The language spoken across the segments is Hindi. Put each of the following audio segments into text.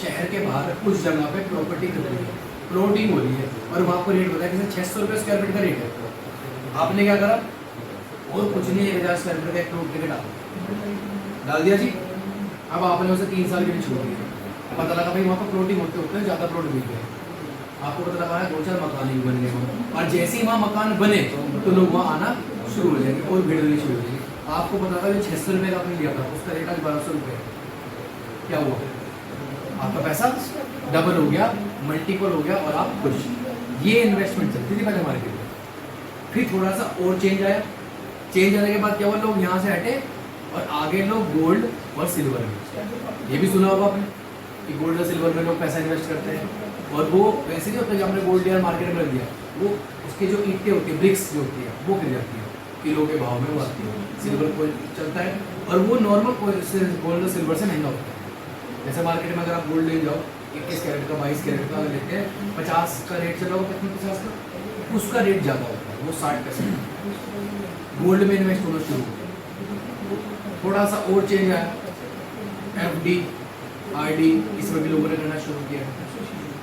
शहर के बाहर कुछ जगह पे प्रॉपर्टी प्लॉटिंग हो रही है और वहाँ पर रेट बताया जैसे 600 रुपये स्क्वायर फीट का रेट है। आपने क्या करा और कुछ नहीं 1000 स्क्वायर फीट का एक प्लॉट लेके डाल दिया जी। अब आपने उसे 3 साल के लिए छोड़ दिया, पता लगा भाई वहाँ पर प्लॉटिंग होते होते ज़्यादा प्लॉट मिल गए, आपको पता लगा है 2-4 मकान ही बन गए और जैसे ही वहाँ मकान बने तो लोग वहाँ आना शुरू हो जाएंगे और भीड़ होनी शुरू हो जाएगी। आपको पता लगा जो 600 रुपये का आपने लिया था उसका रेट आज 1200 रुपये। क्या हुआ? आपका पैसा डबल हो गया, मल्टीपल हो गया और आप खुश। ये इन्वेस्टमेंट चलती थी पहले मार्केट में। फिर थोड़ा सा और चेंज आया, चेंज आने के बाद क्या हुआ, लोग यहाँ से हटे और आगे लोग गोल्ड और सिल्वर में, ये भी सुना होगा आपने कि गोल्ड और सिल्वर में लोग पैसा इन्वेस्ट करते हैं। और वो वैसे नहीं होता कि हमने गोल्ड लिया मार्केट में रख दिया, वो उसकी जो ईंटें होती है, ब्रिक्स जो होती है वो गिर जाती है, किलो के भाव में वो आती है। सिल्वर कोइन चलता है और वो नॉर्मल कोइन से गोल्ड और सिल्वर से महंगा होता है। जैसे मार्केट में अगर आप गोल्ड ले जाओ 21 कैरेट का 22 कैरेट का लेते हैं, 50 का रेट चला हुआ, कितना 50 का, उसका रेट ज़्यादा होता है, वो 60% गोल्ड में इन्वेस्ट होना शुरू हो। थोड़ा सा और चेंज आया, FD RD इसमें भी लोगों ने करना शुरू किया।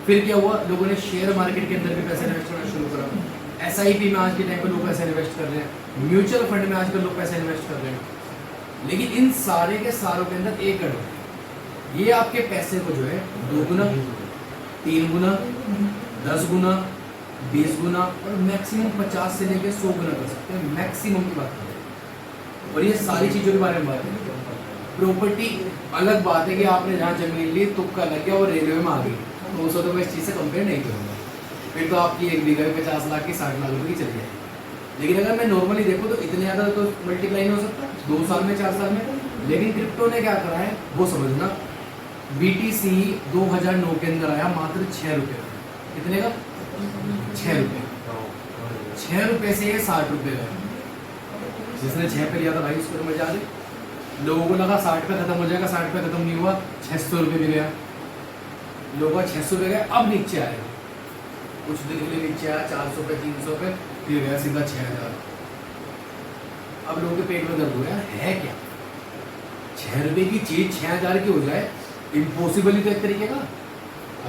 फिर क्या हुआ, लोगों ने शेयर मार्केट के अंदर भी पैसे इन्वेस्ट करना शुरू करा। SIP में आज के टाइम पर लोग पैसे इन्वेस्ट कर रहे हैं, म्यूचुअल फंड में आजकल लोग पैसे इन्वेस्ट कर रहे हैं। लेकिन इन सारे के सारों के अंदर एक गड़बड़, ये आपके पैसे को जो है 2 गुना, 3 गुना, 10 गुना, 20 गुना और मैक्सिमम 50 से लेकर 100 गुना कर सकते हैं, मैक्सिमम की बात करें। और ये सारी चीज़ों के बारे में बात है। प्रॉपर्टी अलग बात है कि आपने जहाँ जमीन ली तुक्का लग गया और रेलवे में आ गई, तो उसे तो मैं इस चीज़ से कंपेयर नहीं करूँगा। फिर तो आपकी एक बीघा में 50 लाख की 60 लाख रुपये की चली जाएगी। लेकिन अगर मैं नॉर्मली देखूँ तो इतने ज़्यादा तो मल्टीप्लाई नहीं हो सकता 2 साल में 4 साल में। लेकिन क्रिप्टो ने क्या करा है वो समझना। BTC 2009 के अंदर आया मात्र 6 रुपये। कितने का? 6 रुपये। 6 रुपये से ये 60 रुपये का। जिसने 6 पे लिया था भाई उसको तो मजा आ गई। लोगों को लगा 60 पे खत्म हो जाएगा, 60 पे खत्म नहीं हुआ, 600 रुपये भी गया। लोगों का 600 रुपये गया, अब नीचे आएगा, कुछ दिन के लिए नीचे आया 400 पे 300 पे, फिर गया सीधा 6000। अब लोगों के पेट में दर्द हो रहा है क्या? 6 रुपये की चीज 6000 की हो जाए, इम्पॉसिबल ही तो एक तरीके का।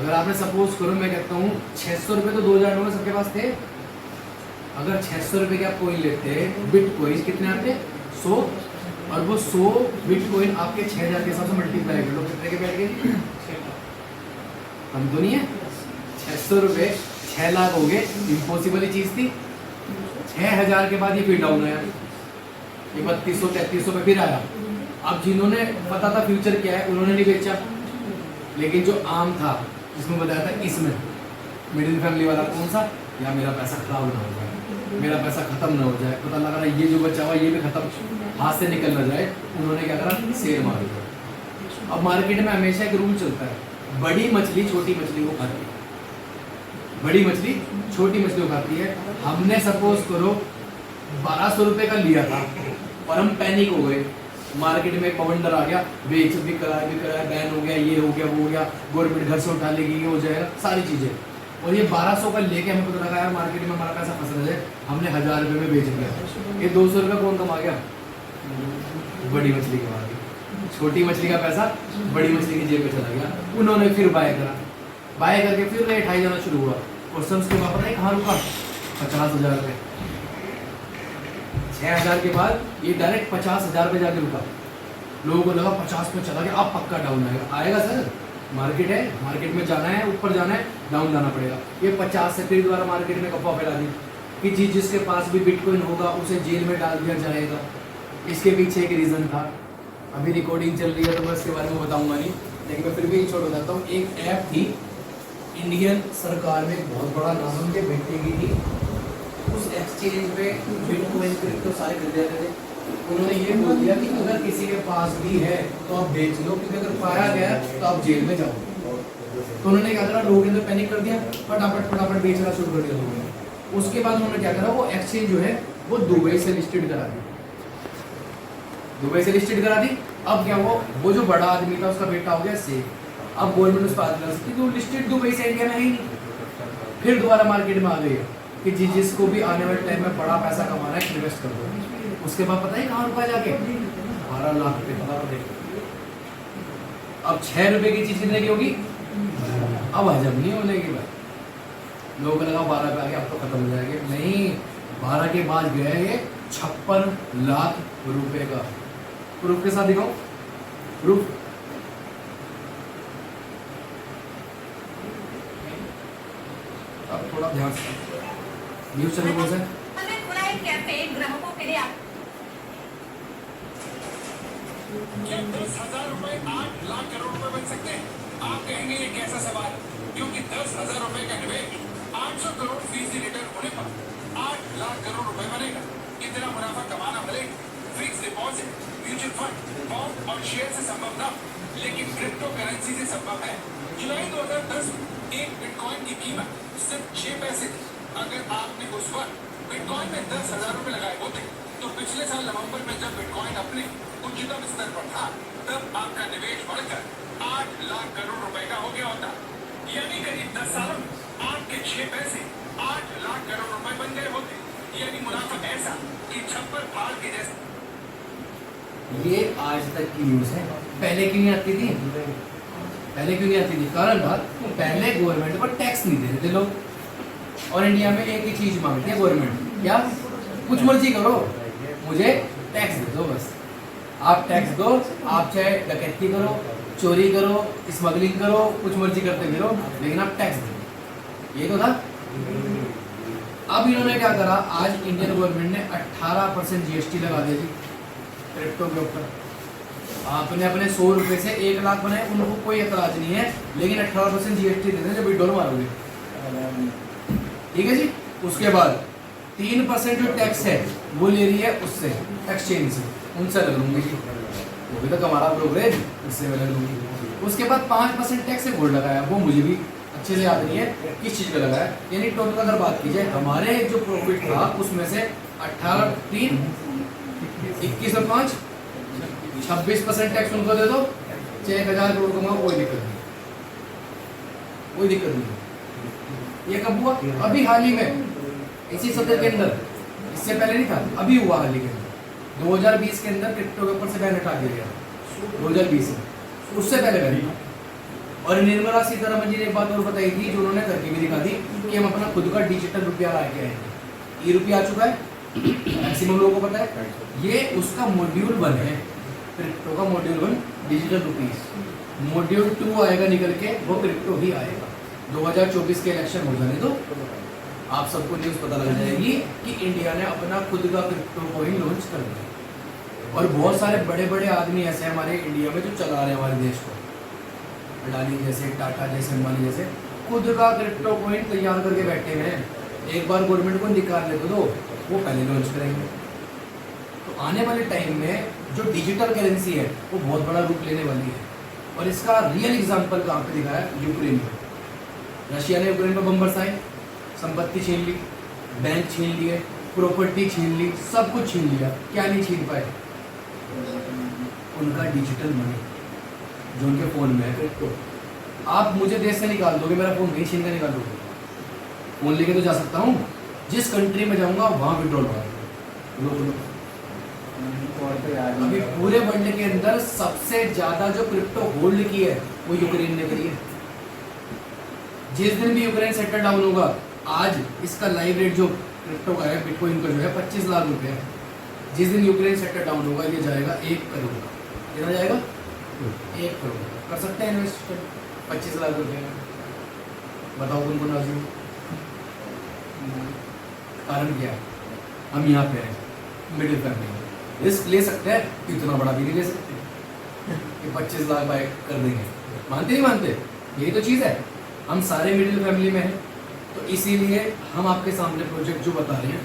अगर आपने सपोज करो, मैं कहता हूँ 600 रुपये तो 2009 में सबके पास थे। अगर 600 रुपये के आप कोइन लेते, बिटकॉइन कितने आते? 100, और वो 100 बिटकॉइन आपके 6000 के हिसाब से मल्टीप्लाई कर लो, कितने के बैठ गए? हम तो नहीं है। 600 रुपये 6 लाख हो गए, इम्पॉसिबल ही चीज़ थी। 6000 के बाद ये फिर डाउन आया, ये 3200-3300 पे फिर आया। अब जिन्होंने पता था फ्यूचर क्या है उन्होंने नहीं बेचा, लेकिन जो आम था जिसमें बताया था इसमें मिडिल फैमिली वाला कौन सा, या मेरा पैसा खराब ना हो जाए, मेरा पैसा खत्म ना हो जाए, पता लगा रहा ये जो बचा हुआ ये भी खत्म, हाथ से निकल ना जाए, उन्होंने क्या करा? सेल मार दिया। अब मार्केट में हमेशा एक रूल चलता है, बड़ी मछली छोटी मछली को खाती है, बड़ी मछली छोटी मछली को खाती है। हमने सपोज करो 1200 रुपये का लिया था और हम पैनिक हो गए, मार्केट में पवंडर आ गया, बेच भी कराया, बैन हो गया, ये हो गया, वो हो गया, गवर्नमेंट घर से उठा लेगी, ये हो जाएगा, सारी चीज़ें। और ये 1200 का लेके हमें पता लगा यार मार्केट में हमारा पैसा फंस रहा है, हमने 1000 रुपये में बेच दिया। ये 200 रुपये कौन कमा गया? बड़ी मछली कमा गई। छोटी मछली का पैसा बड़ी मछली की जेब में चला गया। उन्होंने फिर बाय करा, बाय करके फिर रेट हाई जाना शुरू हुआ और सब उसके वापस नहीं कहाँ रुका? 50,000 रुपये। 6000 के बाद ये डायरेक्ट 50,000 पे जाके रुका। लोगों को लगा 50 पे चला गया, अब पक्का डाउन आएगा सर, मार्केट है, मार्केट में जाना है, ऊपर जाना है, डाउन जाना पड़ेगा। ये 50 से फिर दोबारा मार्केट में अफवाह फैला दी कि जिसके पास भी बिटकॉइन होगा उसे जेल में डाल दिया जाएगा। इसके पीछे एक रीज़न था, अभी रिकॉर्डिंग चल रही है तो मैं इसके बारे में बताऊंगा नहीं, लेकिन मैं फिर भी छोड़ बताता हूँ। एक ऐप थी, इंडियन सरकार में एक बहुत बड़ा नाम उनके बेटे की थी, उस एक्सचेंज पे बिटकॉइन क्रिप्टो सारे खरीद जाते थे। उन्होंने ये बोल दिया कि अगर किसी के पास भी है तो आप बेच लो, क्योंकि अगर पाया गया तो आप जेल में जाओगे। तो उन्होंने क्या करा, लोगों के अंदर पैनिक कर दिया, फटाफट बेचना शुरू कर दिया लोगों ने। उसके बाद उन्होंने क्या करा, वो एक्सचेंज जो है वो दुबई से लिस्टेड करा दी, दुबई से लिस्टेड करा दी। अब क्या हुआ, वो जो बड़ा आदमी था उसका बेटा हो गया सेफ। अब गवर्नमेंट उस पर तो लिस्टेड दुबई से इंडिया में है ही नहीं। फिर दोबारा मार्केट में आ गई कि जिसको भी आने वाले टाइम में बड़ा पैसा कमाना है इन्वेस्ट कर दो। उसके बाद पता है कहाँ रुका जाके? 12 लाख रुपये। अब 6 रुपये की चीज़ कितने की होगी? अब हजम नहीं होने की बात, लोगों को लगा 12 पे आ गया अब तो खत्म हो जाएंगे, नहीं 12 के बाद गया ये 56 लाख रुपए का। प्रूफ के साथ दिखाओ, प्रूफ अब थोड़ा ध्यान से न्यूज चैनल कौन सा है? हमने खुला एक कैफे ग्राहकों के लिए 10,000 रुपए 8 लाख करोड़ रुपए बन सकते हैं। आप कहेंगे ये कैसा सवाल, क्योंकि 10,000 रुपए का निवेश 800 करोड़ फीसदी रिटर्न होने पर 8 लाख करोड़ रुपए बनेगा। इतना मुनाफा कमाना भले fix deposit, mutual fund, bond और शेयर से संभव न, लेकिन क्रिप्टो करेंसी से संभव है। जुलाई 2010 में एक बिटकॉइन की कीमत सिर्फ 6 पैसे थी। अगर आपने उस वक्त बिटकॉइन में 10,000 रुपए लगाए होते तो पिछले साल नवंबर में जब बिटकॉइन अपने उच्चतम स्तर पर था तब आपका निवेश बढ़कर 8 लाख करोड़ रुपए का हो गया होता। यानी करीब 10 सालों में 8 के 6 पैसे 8 लाख करोड़ रुपए बन गए होते। यानी मुनाफा ऐसा कि छप्पर फाड़ के जैसा। ये आज तक की न्यूज है, पहले क्यों नहीं आती थी? पहले क्यों नहीं आती थी? कारण था पहले गवर्नमेंट पर टैक्स नहीं दे रहे थे लोग, और इंडिया में एक ही चीज मांगती है गवर्नमेंट, क्या? कुछ मर्जी करो, मुझे टैक्स दे दो बस। आप टैक्स दो, आप चाहे डकैती करो, चोरी करो, स्मगलिंग करो, कुछ मर्जी करते फिरो, लेकिन आप टैक्स दो। ये तो था। अब इन्होंने क्या करा, आज इंडियन गवर्नमेंट ने 18% जीएसटी लगा दी थी क्रिप्टो के ऊपर। आपने अपने 100 रुपए से 1 लाख बनाए, उनको कोई एतराज नहीं है, लेकिन 18% जीएसटी देते हैं जब विड्रॉल मारोगे। ठीक है जी। उसके बाद 3% जो टैक्स है वो ले रही है उससे, एक्सचेंज से, उनसे लग लूंगी, वो भी तो हमारा ब्रोकरेज, उससे मैं लग लूंगी। उसके बाद 5% टैक्स से गोल्ड लगाया, वो मुझे भी अच्छे से याद नहीं है किस चीज़ का लगाया। यानी टोटल अगर बात की जाए हमारे जो प्रॉफिट था उसमें से 18, 3, 21 और 5, 26% टैक्स उनको दे दो, 6,000 करोड़ कमाओ, कोई दिक्कत नहीं, कोई दिक्कत नहीं। ये कब हुआ? अभी हाल ही में, इसी सत्र के अंदर, इससे पहले नहीं था, अभी हुआ हाल ही के अंदर। 2020 के अंदर क्रिप्टो के ऊपर से बैन हटा दिया गया, 2020 में, उससे पहले बैन। और निर्मला सीतारमण जी ने एक बात और बताई थी जो उन्होंने करके भी दिखा दी कि हम अपना खुद का डिजिटल रुपया ला के आएंगे। ई रुपया आ चुका है, मैक्सिमम लोगों को पता है, ये उसका मॉड्यूल 1 है, क्रिप्टो का मॉड्यूल 1 डिजिटल रुपीस। मॉड्यूल 2 आएगा निकल के, वो क्रिप्टो ही आएगा। 2024 के इलेक्शन हो जाने दो, आप सबको न्यूज़ पता लग जाएगी कि इंडिया ने अपना खुद का क्रिप्टो कॉइन लॉन्च कर दिया। और बहुत सारे बड़े बड़े आदमी ऐसे हमारे इंडिया में जो चला रहे हैं हमारे देश को, अडानी जैसे, टाटा जैसे, अंबानी जैसे, खुद का क्रिप्टो कॉइन तैयार करके बैठे हुए हैं। एक बार गवर्नमेंट को निकाल ले तो वो पहले लॉन्च करेंगे। तो आने वाले टाइम में जो डिजिटल करेंसी है वो बहुत बड़ा रूप लेने वाली है। और इसका रियल एग्जाम्पल कहाँ पे दिखाया? यूक्रेन में। रशिया ने यूक्रेन पर बम बरसाए, संपत्ति छीन ली, बैंक छीन लिए, प्रॉपर्टी छीन ली, सब कुछ छीन लिया। क्या नहीं छीन पाए? उनका डिजिटल मनी जो उनके फ़ोन में है क्रिप्टो। आप मुझे देश से निकाल दोगे, मेरा फ़ोन नहीं छीन कर निकाल दोगे, फ़ोन लेके तो जा सकता हूँ, जिस कंट्री में जाऊँगा वहाँ विड्रॉल मार लो। अभी पूरे वर्ल्ड के अंदर सबसे ज़्यादा जो क्रिप्टो होल्ड की है वो यूक्रेन ने करी है। जिस दिन भी यूक्रेन सेटल डाउन होगा, आज इसका लाइव रेट जो क्रिप्टो का है, बिटकॉइन का जो है 25 लाख रुपए है। जिस दिन यूक्रेन सेटल डाउन होगा ये जाएगा 1 करोड़। कितना जाएगा? 1 करोड़। कर सकते हैं इन्वेस्ट 25 लाख रुपए में? बताओ तुम को राजी हो? कारण क्या है? हम यहाँ पे हैं मिडिल फैमिली में, रिस्क ले सकते हैं, इतना बड़ा भी नहीं ले सकते कि 25 लाख बाय कर देंगे। मानते नहीं मानते? यही तो चीज़ है, हम सारे मिडिल फैमिली में हैं। तो इसीलिए हम आपके सामने प्रोजेक्ट जो बता रहे हैं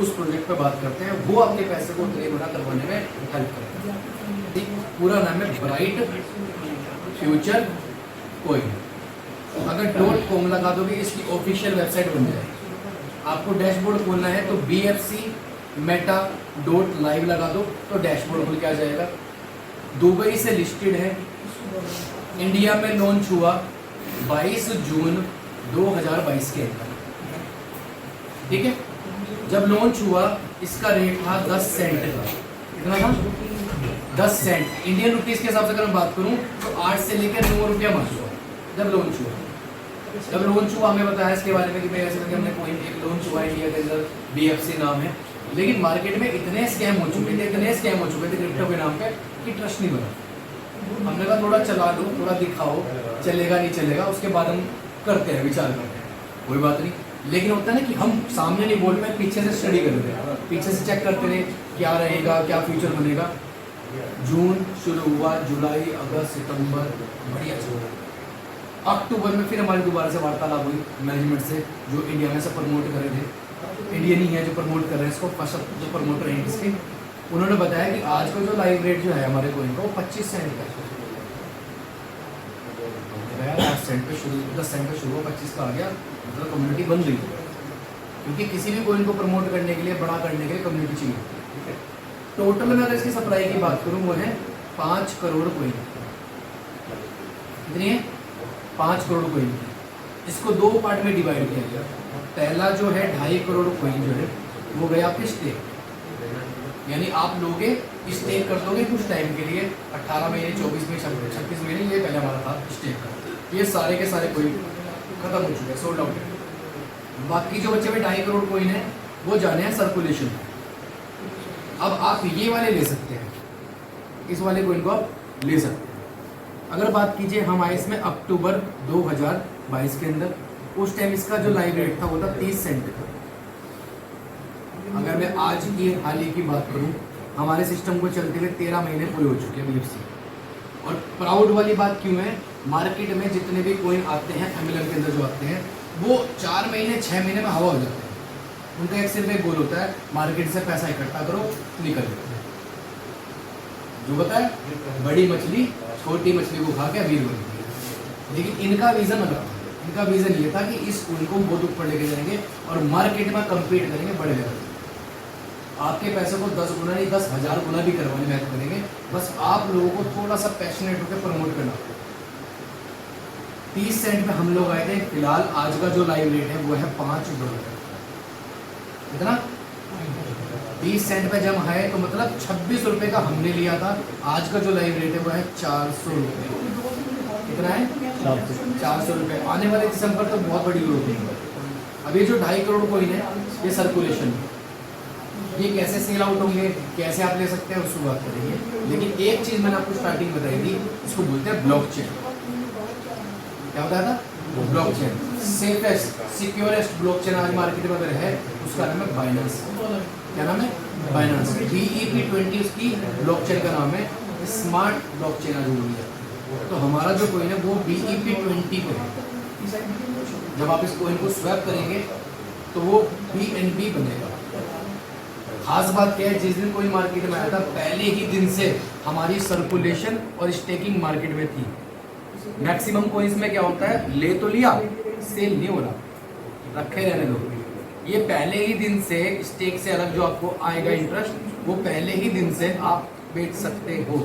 उस प्रोजेक्ट पे बात करते हैं, वो आपके पैसे को उतने गुना करवाने में हेल्प करेगा। ठीक, पूरा नाम है ब्राइट फ्यूचर कॉइन। अगर .com लगा दोगे इसकी ऑफिशियल वेबसाइट बन जाएगी। आपको डैशबोर्ड खोलना है तो BFC.Meta.live लगा दो तो डैशबोर्ड खुल के आ जाएगा। दुबई से लिस्टेड है, इंडिया में लॉन्च हुआ 22 जून 2022 के अंदर। ठीक है, जब लॉन्च हुआ इसका रेट था 10 सेंट का। कितना था? 10 सेंट। इंडियन रुपीस के हिसाब से अगर मैं बात करूं तो 8 से लेकर 9 रुपया मान लो। जब लॉन्च हुआ। जब लॉन्च हुआ हमें बताया इसके बारे में कि भाई ऐसे करके हमने कोई एक लॉन्च हुआ इंडिया के अंदर, BFC नाम है, लेकिन मार्केट में इतने स्कैम हो चुके थे क्रिप्टो के नाम पे कि ट्रस्ट नहीं बना। हमने कहा थोड़ा चला दो, थोड़ा दिखाओ, चलेगा नहीं चलेगा, उसके बाद हम करते हैं, विचार करते हैं, कोई बात नहीं। लेकिन होता है ना कि हम सामने नहीं बोल पाए, पीछे से स्टडी करते हैं, पीछे से चेक करते रहे क्या रहेगा, क्या फ्यूचर बनेगा। जून शुरू हुआ, जुलाई, अगस्त, सितंबर बढ़िया चल रहा। अक्टूबर में फिर हमारी दोबारा से वार्तालाप हुई मैनेजमेंट से, जो इंडिया में से प्रमोट कर रहे थे, इंडियन ही है जो प्रमोट कर रहे हैं इसको, फर्स्ट जो प्रमोटर हैं इसके, उन्होंने बताया कि आज का जो लाइव रेट जो है हमारे कोइन का वो 25 सेंट का है। 10 सेंट पे शुरू हुआ, 25 का आ गया, मतलब कम्युनिटी बन रही है। क्योंकि किसी भी कोइन को प्रमोट करने के लिए, बड़ा करने के लिए कम्युनिटी चाहिए। टोटल में अगर इसकी सप्लाई की बात करूँ वो है 5 करोड़ कोइन। कितनी है? 5 करोड़ कोइन। इसको 2 पार्ट में डिवाइड किया गया। पहला जो है 2.5 करोड़ कोइन जो है वो गया आपके स्टेक, यानी आप लोगे स्टेक कर दोगे कुछ टाइम के लिए, 18 महीने, 24 महीने, 36 महीने, ये पहले हमारा था स्टेक का। ये सारे के सारे कोइन खत्म हो चुके हैं, सोल्ड आउट है। बाकी जो बच्चे में 2.5 करोड़ कोइन है वो जाने हैं सर्कुलेशन। अब आप ये वाले ले सकते हैं, इस वाले कोइन को आप ले सकते हैं। अगर बात कीजिए हम आए इसमें अक्टूबर 2022 के अंदर, उस टाइम इसका जो लाइव रेट था वो था 30 सेंट का। अगर मैं आज की हाल ही की बात करूं, हमारे सिस्टम को चलते हुए 13 महीने पूरे हो चुके हैं BFC। और प्राउड वाली बात क्यों है, मार्केट में जितने भी कोइन आते हैं MLM के अंदर जो आते हैं वो 4 महीने 6 महीने में हवा हो जाते हैं। उनका एक सिर्फ एक गोल होता है, मार्केट से पैसा इकट्ठा करो, निकल जाओ। जो पता है बड़ी मछली छोटी मछली को खा के अमीर बनती है, लेकिन इनका विजन अलग था। इनका विजन ये था कि इस कोइन को बहुत ऊपर लेके जाएंगे और मार्केट में कम्पीट करेंगे बड़े लेवल पे। आपके पैसे को 10 गुना नहीं 10,000 गुना भी करवाने में हेल्प करेंगे, बस आप लोगों को थोड़ा सा पैशनेट होकर प्रमोट करना। 30 सेंट पे हम लोग आए थे। फिलहाल आज का जो लाइव रेट है वो है $5। कितना? 30 सेंट पे जब है तो मतलब 26 रुपये का हमने लिया था। आज का जो लाइव रेट है वो है 400 रुपये। कितना है? 400 रुपये। आने वाले दिसंबर तो बहुत बड़ी ग्रोथ है। अब ये जो 2.5 करोड़ कोइन है ये सर्कुलेशन, ये कैसे सेल आउट होंगे, कैसे आप ले सकते हैं उसको बात करेंगे। लेकिन एक चीज़ मैंने आपको स्टार्टिंग बताई थी, इसको बोलते हैं ब्लॉकचेन। क्या बताया था? ब्लॉकचेन सेफेस्ट सिक्योरेस्ट ब्लॉकचेन आज मार्केट में अगर है उसका नाम है बाइनेंस। क्या नाम है? बाइनेंस। BEP20 उसकी ब्लॉकचेन का नाम है। स्मार्ट ब्लॉकचेन आज हुई है। तो हमारा जो कोइन है वो BEP20 पे है। जब आप इस कोइन को स्वैप करेंगे तो वो BNB बनेगा। खास बात क्या है, जिस दिन कोई मार्केट में आया था पहले ही दिन से हमारी सर्कुलेशन और स्टेकिंग मार्केट में थी। मैक्सिमम कोइंस में क्या होता है, ले तो लिया, सेल नहीं हो रहा, रखे रहने दो। ये पहले ही दिन से स्टेक से अलग जो आपको आएगा इंटरेस्ट, वो पहले ही दिन से आप बेच सकते हो।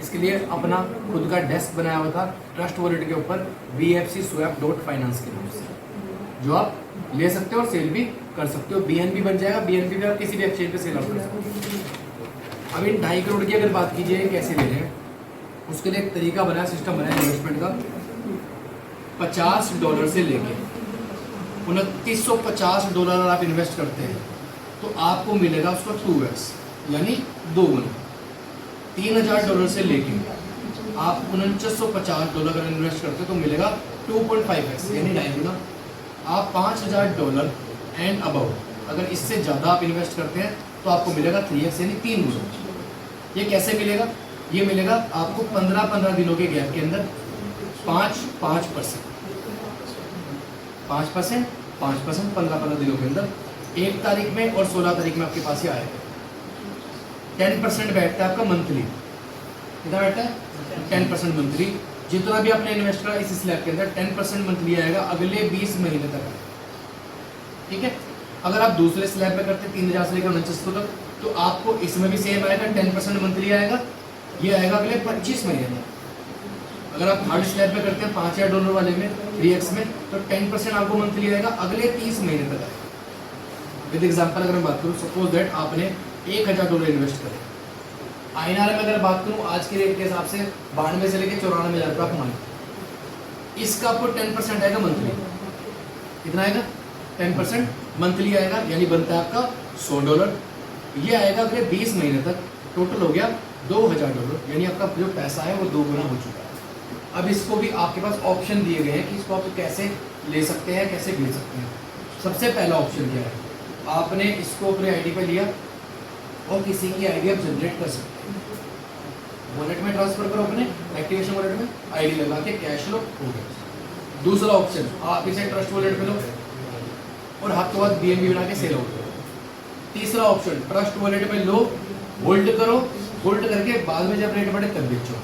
इसके लिए अपना खुद का डेस्क बनाया हुआ था ट्रस्ट वॉलेट के ऊपर, BFCSwap.finance के नाम से, जो आप ले सकते हो और सेल भी कर सकते हो। BNB बन जाएगा। BNB भी आप किसी भी एक्सचेंज पे सेल आउट कर सकते हो। अब इन 2.5 करोड़ की अगर बात कीजिए कैसे ले रहे हैं, उसके लिए एक तरीका बनाया, सिस्टम बनाया इन्वेस्टमेंट का। $50 से लेके $2950 अगर आप इन्वेस्ट करते हैं तो आपको मिलेगा उसका 2x यानी 2 गुना। $3000 से लेके आप $4950 अगर इन्वेस्ट करते हैं तो मिलेगा 2.5x यानी 2.5 गुना। आप $5000 एंड अबव अगर इससे ज़्यादा आप इन्वेस्ट करते हैं तो आपको मिलेगा 3x यानी 3 गुना। ये कैसे मिलेगा? ये मिलेगा आपको 15-15 दिनों के गैप के अंदर 5% 15-15 दिनों के अंदर 1 तारीख में और 16 तारीख में आपके पास ही आएगा। 10% बैठता है आपका मंथली। कितना बैठता है? 10% मंथली। जितना भी आपने इन्वेस्ट करा इस स्लैब के अंदर 10% मंथली आएगा अगले 20 महीने तक। ठीक है। अगर आप दूसरे स्लैब में करते 3000 से लेकर 4900 तक तो आपको इसमें भी सेम आएगा, 10% मंथली आएगा। ये आएगा अगले 25 महीने में। अगर आप थर्ड स्लैब में करते हैं $5000 वाले में 3x में तो 10% आपको मंथली आएगा अगले 30 महीने तक आएगा। विद एग्जांपल अगर मैं बात करूँ, सपोज दैट आपने $1000 इन्वेस्ट करे। INR में अगर बात करूँ आज के रेट के हिसाब से 92 से लेकर 94,000 रुपये आप माने। इसका आपको 10% आएगा मंथली। कितना आएगा? 10% मंथली आएगा, यानी बनता है आपका $100। ये आएगा अगले 20 महीने तक, टोटल हो गया $2000, यानी आपका जो पैसा है वो 2 गुना हो चुका है। अब इसको भी आपके पास ऑप्शन दिए गए हैं कि इसको आप कैसे ले सकते हैं, कैसे भेज सकते हैं। सबसे पहला ऑप्शन क्या है, आपने इसको अपने आईडी पे लिया और किसी की आईडी आप जनरेट कर सकते हैं। वॉलेट में ट्रांसफर करो, अपने एक्टिवेशन वॉलेट में आईडी लगा के कैश लो, हो गया। दूसरा ऑप्शन, आप इसे ट्रस्ट वॉलेट में लो और हफ्तों बाद BNB बना के सेल आउट करो। तीसरा ऑप्शन, ट्रस्ट वॉलेट में लो, होल्ड करो, होल्ड करके बाद में जब रेट बढ़े तब बेचो,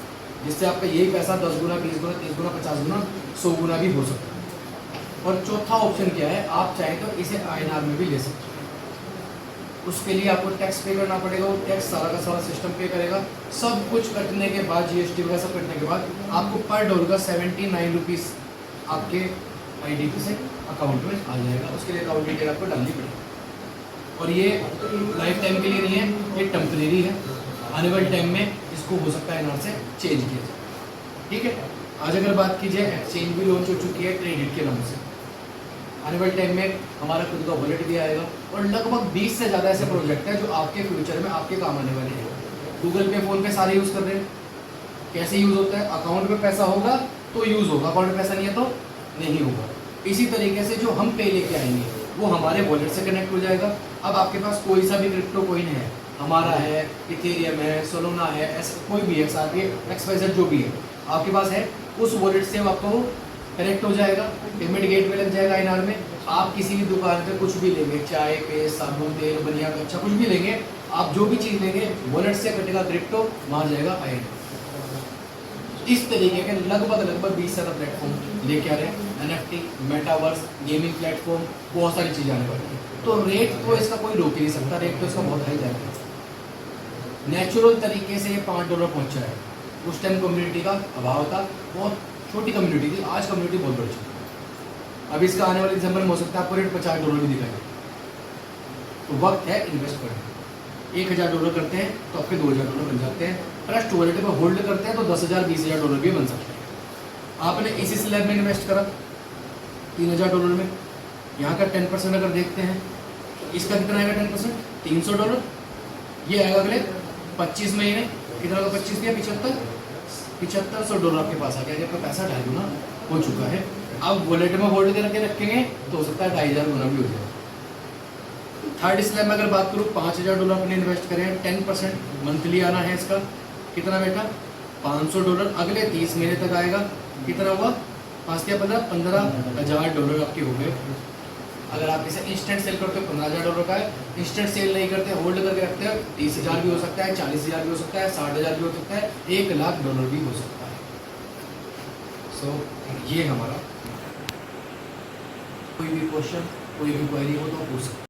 जिससे आपका यही पैसा 10 गुना, 20 गुना, 30 गुना, 50 गुना, 100 गुना भी हो सकता है। और चौथा ऑप्शन क्या है, आप चाहें तो इसे INR में भी ले सकते हैं। उसके लिए आपको टैक्स पे करना पड़ेगा, वो टैक्स सारा का सारा सिस्टम पे करेगा। सब कुछ कटने के बाद, GST वगैरह सब कटने के बाद आपको पर डॉलर का 79 रुपीज़ आपके आईडी से अकाउंट में आ जाएगा। उसके लिए अकाउंट डिटेल आपको डालनी पड़ेगी। और ये लाइफ टाइम के लिए नहीं है, ये टेम्परेरी है। आने वाले टाइम में इसको हो सकता है INR से चेंज किया जाए। ठीक है, आज अगर बात की जाए, एक्सचेंज भी लॉन्च हो चुकी है क्रेडिट के नाम से। आने वाले टाइम में हमारा खुद का वॉलेट भी आएगा और लगभग 20 से ज़्यादा ऐसे प्रोजेक्ट हैं जो आपके फ्यूचर में आपके काम आने वाले हैं। गूगल पे, फ़ोन पे सारे यूज़ कर रहे हैं। कैसे यूज़ होता है, अकाउंट में पैसा होगा तो यूज़ होगा, अकाउंट में पैसा नहीं है तो नहीं होगा। इसी तरीके से जो हम पे लेके आएंगे वो हमारे वॉलेट से कनेक्ट हो जाएगा। अब आपके पास कोई सा भी क्रिप्टो कॉइन है, हमारा है, इथेरियम है, सोलोना है, ऐसा कोई भी है, साथ ही XYZ जो भी है आपके पास है, उस वॉलेट से आपको कनेक्ट हो जाएगा। पेमेंट गेट में लग जाएगा INR में। आप किसी भी दुकान पे कुछ भी लेंगे, चाय पे, साबुन, तेल, बनिया, अच्छा कुछ भी लेंगे, आप जो भी चीज़ लेंगे वॉलेट से कटेगा क्रिप्टो, वहाँ जाएगा INR। इस तरीके के लगभग 20 सारा प्लेटफॉर्म लेके आ रहे हैं। NFT, मेटावर्स, गेमिंग प्लेटफॉर्म, बहुत सारी चीज़ें आने वाली हैं। तो रेट तो इसका कोई रोक ही नहीं सकता, रेट तो इसका बहुत हाई जाएगा। नेचुरल तरीके से ये $5 पहुँचा है। उस टाइम कम्युनिटी का अभाव था, बहुत छोटी कम्युनिटी थी, आज कम्युनिटी बहुत बड़ी चुकी है। अब इसका आने वाले दिसंबर में हो सकता है आपको रेट $50 भी दिखाएगा। तो वक्त है इन्वेस्ट करने। $1000 करते हैं तो आपके $2000 बन जाते हैं। ट्रस्ट वॉलेट पर होल्ड करते हैं तो $10,000 $20,000 भी बन सकते हैं। आपने इसी स्लैब में इन्वेस्ट करा $3000 में, यहाँ का 10% अगर देखते हैं तो इसका कितना आएगा 10%? $300। ये आएगा अगले 25 महीने, कितना होगा 25 दिया, $7500 आपके पास आ गया। आपका पैसा 2.5 गुना हो चुका है। अब वॉलेट में होल्ड करके रखेंगे तो हो सकता है 2500 गुना भी हो जाए। थर्ड स्लैब में अगर बात करूँ, $5000 अपने इन्वेस्ट करें, 10% मंथली आना है इसका, कितना बेटा $500 अगले 30 महीने तक आएगा। कितना हुआ 5 या 15,000 आपके हो गए। अगर आप इसे इंस्टेंट सेल करते हो $15,000 का है, इंस्टेंट सेल नहीं करते, होल्ड करके रखते हो, 30,000 भी हो सकता है, 40,000 भी हो सकता है, 60,000 भी हो सकता है, $1,00,000 भी हो सकता है। सो ये हमारा। कोई भी क्वेश्चन, कोई भी क्वेरी हो तो पूछ सकते हैं।